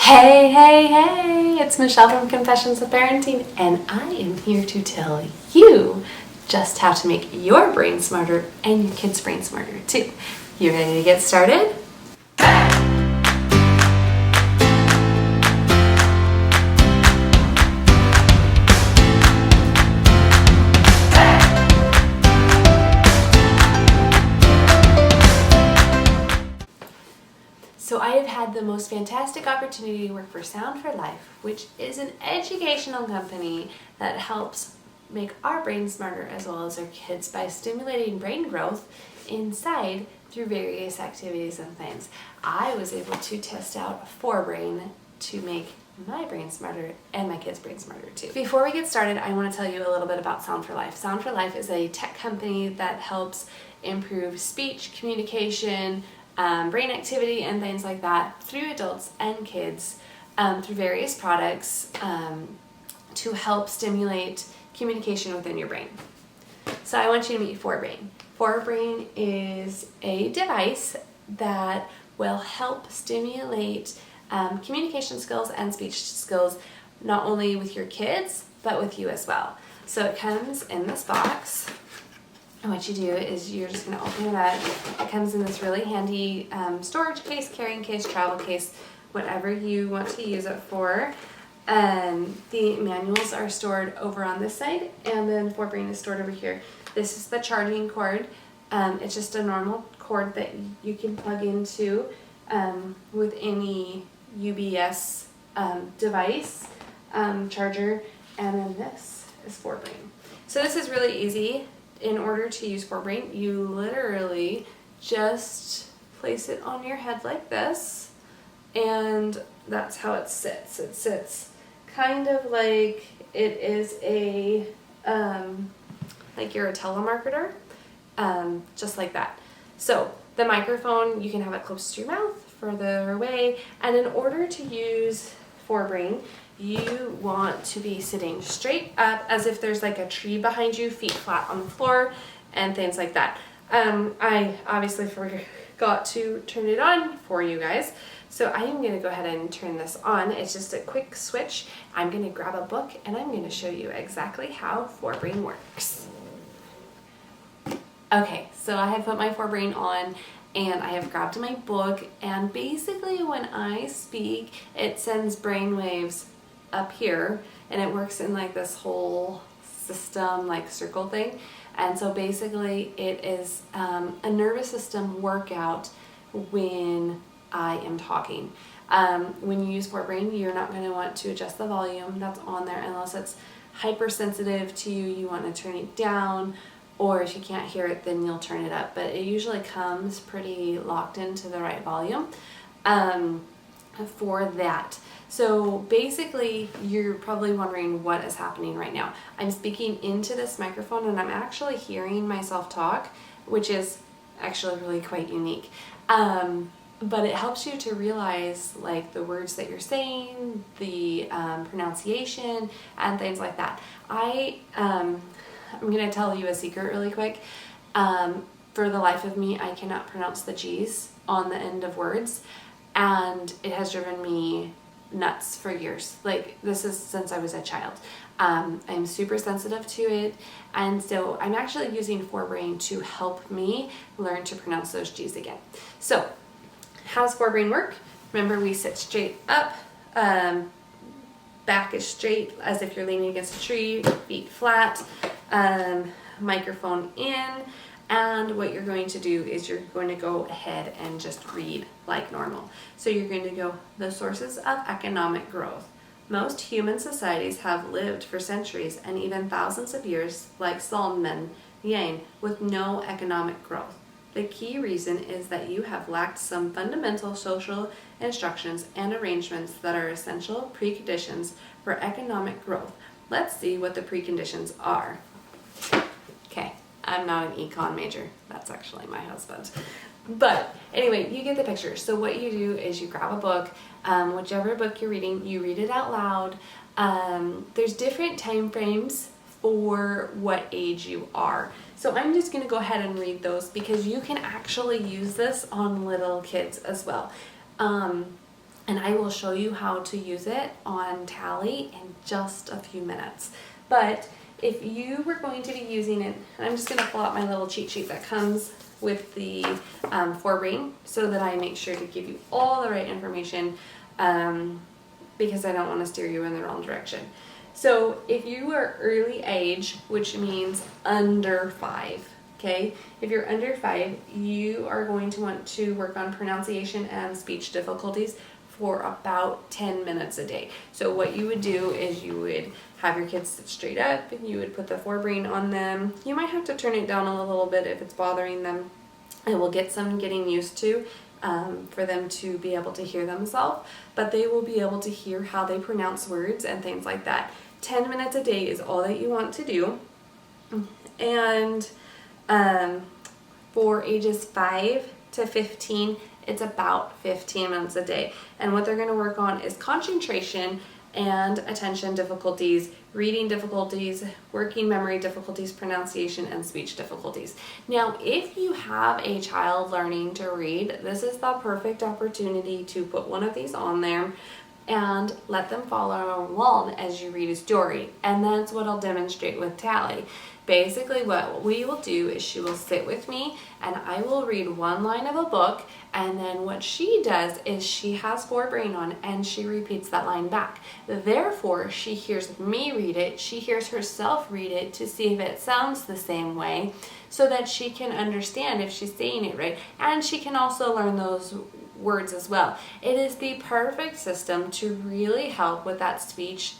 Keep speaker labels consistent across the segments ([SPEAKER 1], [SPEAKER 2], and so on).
[SPEAKER 1] Hey, hey, hey! It's Michelle from Confessions of Parenting, and I am here to tell you just how to make your brain smarter and your kids' brain smarter too. You ready to get started? So I have had the most fantastic opportunity to work for Sound for Life, which is an educational company that helps make our brains smarter as well as our kids by stimulating brain growth inside through various activities and things. I was able to test out Forbrain to make my brain smarter and my kids' brain smarter too. Before we get started, I want to tell you a little bit about Sound for Life. Sound for Life is a tech company that helps improve speech, communication, brain activity and things like that through adults and kids through various products to help stimulate communication within your brain. So I want you to meet Forbrain. Forbrain is a device that will help stimulate communication skills and speech skills not only with your kids but with you as well. So it comes in this box. And what you do is you're just going to open it up. It comes in this really handy storage case, carrying case, travel case, whatever you want to use it for. The manuals are stored over on this side, and then Forbrain is stored over here. This is the charging cord. It's just a normal cord that you can plug into with any UBS device, charger, and then this is Forbrain. So this is really easy. In order to use Forbrain, you literally just place it on your head like this, and that's how it sits. It sits kind of like it is a, like you're a telemarketer, just like that. So the microphone, you can have it close to your mouth, further away, and in order to use Forbrain, you want to be sitting straight up as if there's like a tree behind you, feet flat on the floor, and things like that. I obviously forgot to turn it on for you guys, so I am going to go ahead and turn this on. It's just a quick switch. I'm going to grab a book and I'm going to show you exactly how Forbrain works. Okay, so I have put my Forbrain on and I have grabbed my book, and basically when I speak, it sends brain waves up here, and it works in like this whole system, like circle thing. And so basically it is a nervous system workout when I am talking. When you use Forbrain, you're not going to want to adjust the volume that's on there unless it's hypersensitive to you. You want to turn it down, or if you can't hear it, then you'll turn it up. But it usually comes pretty locked into the right volume for that. So basically, you're probably wondering what is happening right now. I'm speaking into this microphone and I'm actually hearing myself talk, which is actually really quite unique. But it helps you to realize like the words that you're saying, the pronunciation, and things like that. I'm going to tell you a secret really quick. For the life of me, I cannot pronounce the G's on the end of words, and it has driven me nuts for years. Like, this is since I was a child. I'm super sensitive to it, and so I'm actually using Forbrain to help me learn to pronounce those G's again. So how does Forbrain work? Remember, we sit straight up, back is straight as if you're leaning against a tree, feet flat, microphone in, and what you're going to do is you're going to go ahead and just read like normal. So you're going to go, the sources of economic growth. Most human societies have lived for centuries and even thousands of years like Solomon Yang with no economic growth. The key reason is that you have lacked some fundamental social instructions and arrangements that are essential preconditions for economic growth. Let's see what the preconditions are. Okay, I'm not an econ major. That's actually my husband. But anyway, you get the picture. So what you do is you grab a book, whichever book you're reading, you read it out loud. There's different time frames for what age you are. So I'm just going to go ahead and read those because you can actually use this on little kids as well. and I will show you how to use it on Tally in just a few minutes. But if you were going to be using it, I'm just going to pull out my little cheat sheet that comes with the Forbrain so that I make sure to give you all the right information, because I don't want to steer you in the wrong direction. So if you are early age, which means under 5, okay? If you're under 5, you are going to want to work on pronunciation and speech difficulties for about 10 minutes a day. So what you would do is you would have your kids sit straight up, and you would put the Forbrain on them. You might have to turn it down a little bit if it's bothering them. It will get some getting used to, for them to be able to hear themselves, but they will be able to hear how they pronounce words and things like that. 10 minutes a day is all that you want to do. And for ages 5 to 15, it's about 15 minutes a day. And what they're going to work on is concentration and attention difficulties, reading difficulties, working memory difficulties, pronunciation, and speech difficulties. Now, if you have a child learning to read, this is the perfect opportunity to put one of these on there and let them follow along as you read a story. And that's what I'll demonstrate with Tally. Basically what we will do is she will sit with me and I will read one line of a book, and then what she does is she has Forbrain on and she repeats that line back. Therefore, she hears me read it, she hears herself read it to see if it sounds the same way so that she can understand if she's saying it right, and she can also learn those words as well. It is the perfect system to really help with that speech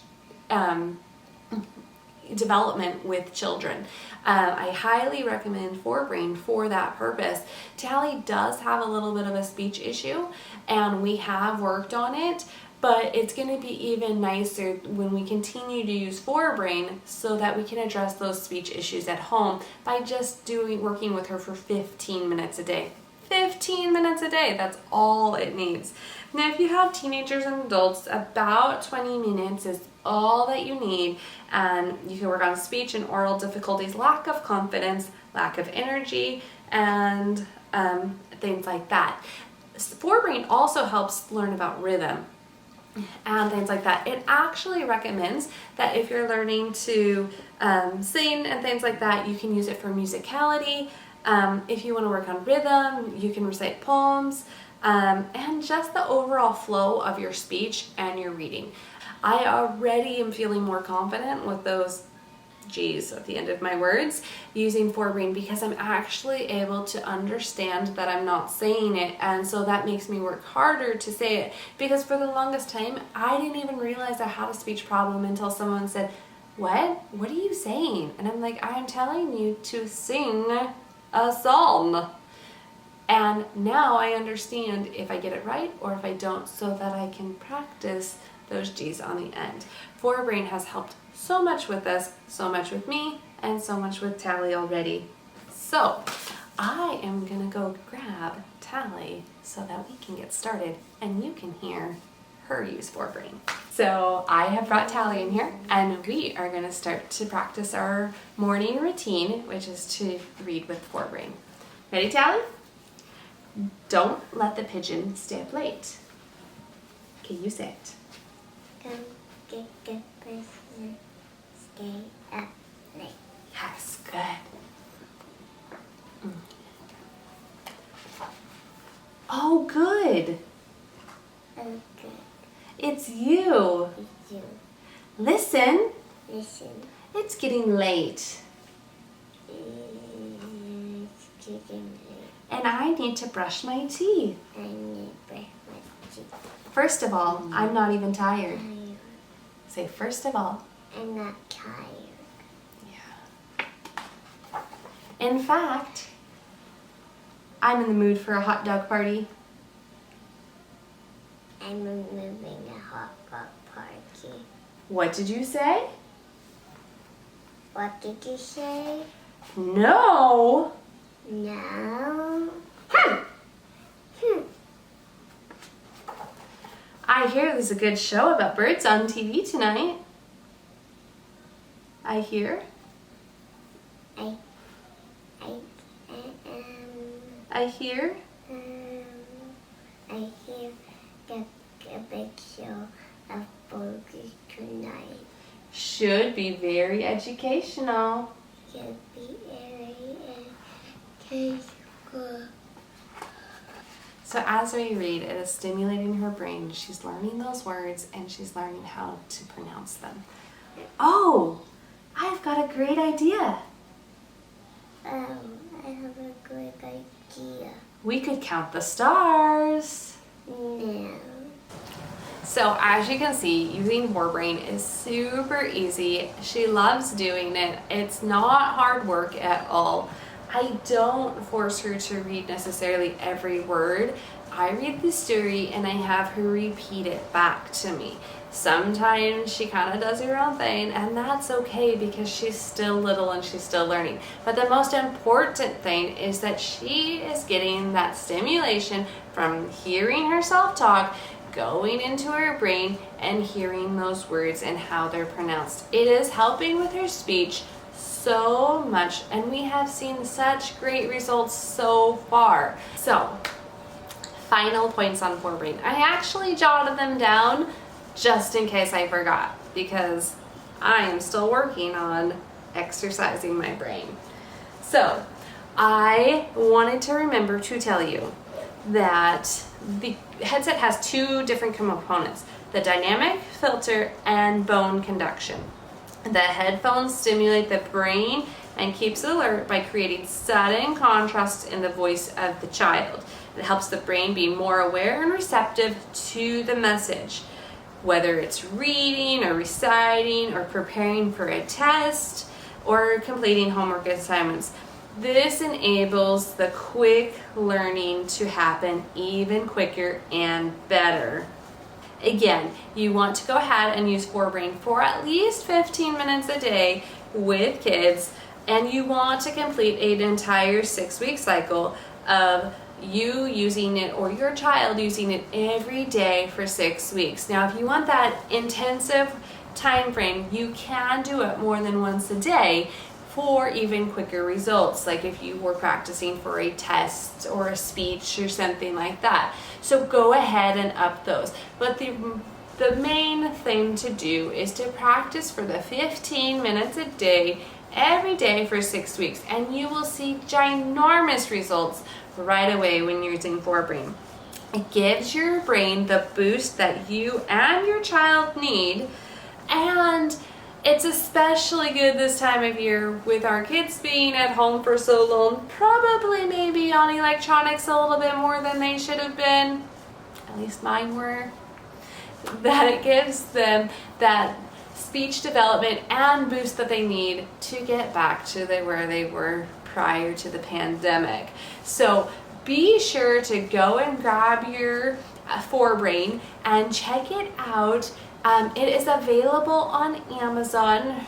[SPEAKER 1] development with children. I highly recommend Forbrain for that purpose. Tally does have a little bit of a speech issue, and we have worked on it, but it's going to be even nicer when we continue to use Forbrain so that we can address those speech issues at home by just working with her for 15 minutes a day. 15 minutes a day, that's all it needs. Now, if you have teenagers and adults, about 20 minutes is all that you need, and you can work on speech and oral difficulties, lack of confidence, lack of energy, and things like that. Forbrain also helps learn about rhythm and things like that. It actually recommends that if you're learning to sing and things like that, you can use it for musicality. If you want to work on rhythm, you can recite poems, and just the overall flow of your speech and your reading. I already am feeling more confident with those G's at the end of my words using Forbrain, because I'm actually able to understand that I'm not saying it, and so that makes me work harder to say it, because for the longest time I didn't even realize I had a speech problem until someone said, what are you saying? And I'm like, I'm telling you to sing a song. And now I understand if I get it right or if I don't, so that I can practice those G's on the end. Forbrain has helped so much with us, so much with me, and so much with Tally already. So I am gonna go grab Tally so that we can get started and you can hear her use Forbrain. So I have brought Tally in here, and we are gonna start to practice our morning routine, which is to read with Forbrain. Ready, Tally? Don't let the pigeon stay up late. Okay, you say it.
[SPEAKER 2] Don't get the person stay up late.
[SPEAKER 1] Yes, good. Oh, good.
[SPEAKER 2] Oh, good.
[SPEAKER 1] It's you.
[SPEAKER 2] It's you.
[SPEAKER 1] Listen,
[SPEAKER 2] Listen.
[SPEAKER 1] it's getting late,
[SPEAKER 2] It's getting late.
[SPEAKER 1] and I need to brush my teeth.
[SPEAKER 2] I need to brush my teeth.
[SPEAKER 1] First of all, I'm not even tired.
[SPEAKER 2] I'm
[SPEAKER 1] Say, first of all.
[SPEAKER 2] not tired.
[SPEAKER 1] Yeah. In fact, I'm in the mood for a hot dog party.
[SPEAKER 2] I'm moving a hot dog party.
[SPEAKER 1] What did you say?
[SPEAKER 2] What did you say?
[SPEAKER 1] No.
[SPEAKER 2] No.
[SPEAKER 1] I hear there's a good show about birds on TV tonight. I hear.
[SPEAKER 2] I
[SPEAKER 1] hear.
[SPEAKER 2] I hear the picture of burgers tonight.
[SPEAKER 1] Should be very educational.
[SPEAKER 2] Should be very educational.
[SPEAKER 1] So as we read, it is stimulating her brain. She's learning those words and she's learning how to pronounce them. Oh, I've got a great idea.
[SPEAKER 2] I have a good idea.
[SPEAKER 1] We could count the stars.
[SPEAKER 2] No.
[SPEAKER 1] So as you can see, using Forbrain is super easy. She loves doing it. It's not hard work at all. I don't force her to read necessarily every word. I read the story and I have her repeat it back to me. Sometimes she kind of does her own thing, and that's okay because she's still little and she's still learning. But the most important thing is that she is getting that stimulation from hearing herself talk, going into her brain and hearing those words and how they're pronounced. It is helping with her speech so much, and we have seen such great results so far. So, final points on Forbrain. I actually jotted them down just in case I forgot, because I am still working on exercising my brain. So, I wanted to remember to tell you that the headset has two different components: the dynamic filter and bone conduction. The headphones stimulate the brain and keeps it alert by creating sudden contrasts in the voice of the child. It helps the brain be more aware and receptive to the message, whether it's reading or reciting or preparing for a test or completing homework assignments. This enables the quick learning to happen even quicker and better. Again, you want to go ahead and use Forbrain for at least 15 minutes a day with kids, and you want to complete an entire 6-week cycle of you using it or your child using it every day for 6 weeks. Now, if you want that intensive time frame, you can do it more than once a day for even quicker results, like if you were practicing for a test or a speech or something like that. So go ahead and up those. But the main thing to do is to practice for the 15 minutes a day, every day for 6 weeks, and you will see ginormous results right away when you're using Forbrain. It gives your brain the boost that you and your child need, and it's especially good this time of year with our kids being at home for so long, probably maybe on electronics a little bit more than they should have been. At least mine were. That it gives them that speech development and boost that they need to get back to where they were prior to the pandemic. So be sure to go and grab your Forbrain and check it out. It is available on Amazon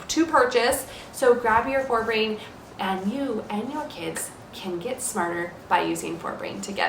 [SPEAKER 1] to purchase, so grab your Forbrain and you and your kids can get smarter by using Forbrain together.